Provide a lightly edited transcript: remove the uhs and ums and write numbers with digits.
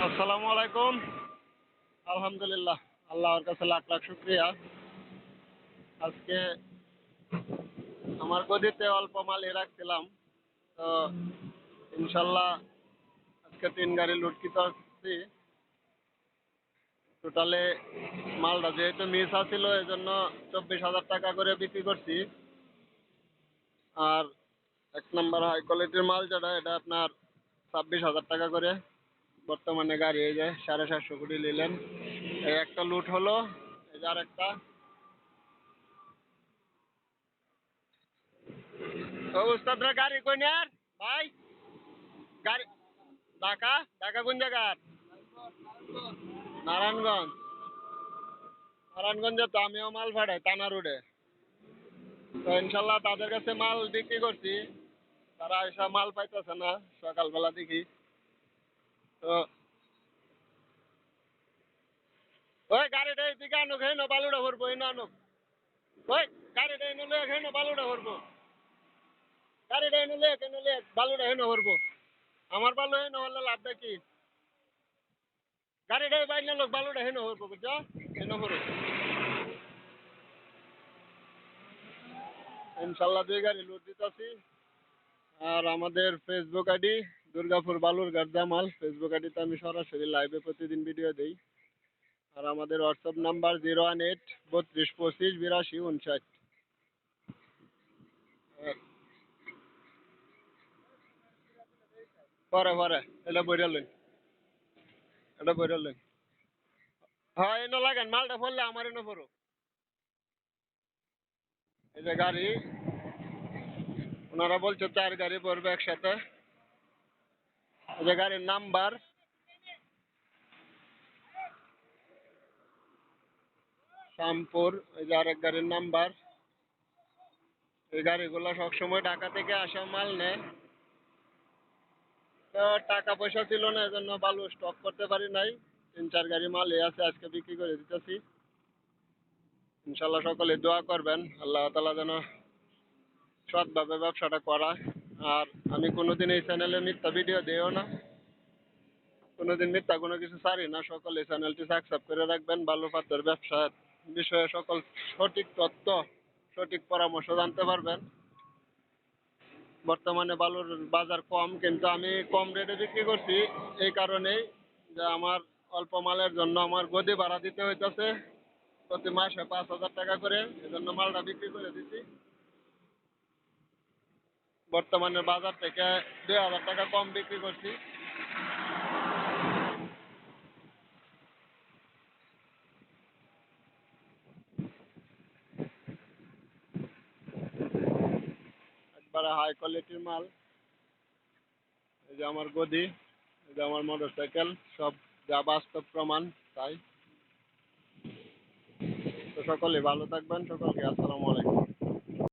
আসসালামু আলাইকুম। আলহামদুলিল্লাহ, আল্লাহর কাছে লাখ লাখ শুক্রিয়া। আজকে আমার গদিতে অল্প মালই রাখছিলাম, তো ইনশাল্লাহ আজকে 3 গাড়ি লুটকিত আসছি। টোটালে মালটা যেহেতু মিস আছিল এই জন্য 24,000 টাকা করে বিক্রি করছি। আর 1 নম্বর হাই কোয়ালিটির মাল যেটা, এটা আপনার 26,000 টাকা করে। বর্তমানে গাড়ি এই যে 750 কোটি নিলেন। এই একটা লুট হলো, এই যে আরেকটা। উস্তাদরা গাড়ি কই নেয়ার ভাই? গাড়ি ঢাকা ঢাকা কোন জায়গার? নারায়ণগঞ্জ। নারায়ণগঞ্জে তো আমিও মাল ভাড়াই টানা রোডে। তো ইনশাল্লাহ তাদের কাছে মাল বিক্রি করছি, তারা এসব মাল পাইতেছে না। সকালবেলা দেখি তো ওই গাড়িটা এদিকে আনুক, হেন বালুটা ভরবো, এনে আনুক। ওই গাড়িটা এনে লে, হেন বালুটা ভরবো। গাড়িটা এনে লে বালুটা হেন ভরবো। আমার বালু হেন হলে লাভটা কি? গাড়িটা বাইরে লোক বালুটা হেন ভরবো, বুঝছো? হেন ভরবো। ইনশাল্লাহ 2 গাড়ি লুট দিতেছি। আর আমাদের Facebook ID Durgapur Balurghat Jamal, Facebook আইডিতে আমি সরাসরি লাইভে প্রতিদিন ভিডিও দিই। আর আমাদের হোয়াটসঅ্যাপ নাম্বার 018 32 25 82 59। পরে পরে এটা বইরা লই, এটা বইরা লই। হ্যাঁ এনে লাগেন, মালটা পড়লে আমার এনে পড়ো। এই যে গাড়ি, ওনারা বলছে 4 গাড়ি পড়বে একসাথে। এই যে গাড়ির নাম্বার শ্যামপুর। এই যে আরেক গাড়ির নাম্বার। এই গাড়িগুলো সবসময় ঢাকা থেকে আসা মাল নেয়। তো টাকা পয়সা ছিল না, এজন্য বালু স্টক করতে পারি নাই। 3-4 গাড়ি মাল আছে, আজকে বিক্রি করে দিতেছি। ইনশাল্লাহ সকলে দোয়া করবেন, আল্লাহ তাআলা যেন সৎভাবে ব্যবসাটা করা। আর আমি কোনোদিন এই চ্যানেলে মিথ্যা ভিডিও দিও না, কোনোদিন মিথ্যা কোনো কিছু ছাড়ি না। সকলে চ্যানেলটি সাবস্ক্রাইব করে রাখবেন। বালু পাথর ব্যবসার বিষয়ে সকল সঠিক তথ্য, সঠিক পরামর্শ জানতে পারবেন। বর্তমানে বালুর বাজার কম, কিন্তু আমি কম রেটে বিক্রি করছি এই কারণেই যে আমার অল্প মালের জন্য আমার গদি ভাড়া দিতে হইতেছে প্রতি মাসে 5,000 টাকা করে। এজন্য মালটা বিক্রি করে দিছি। বর্তমানে বাজার থেকে 2,000 টাকা কম বিক্রি করছি। একবারে হাই কোয়ালিটির মাল। এই যে আমার গদি, এই যে আমার মোটর সাইকেল, সব যা বাস্তব প্রমাণ তাই। তো সকলে ভালো থাকবেন, সকলকে আসসালামু আলাইকুম।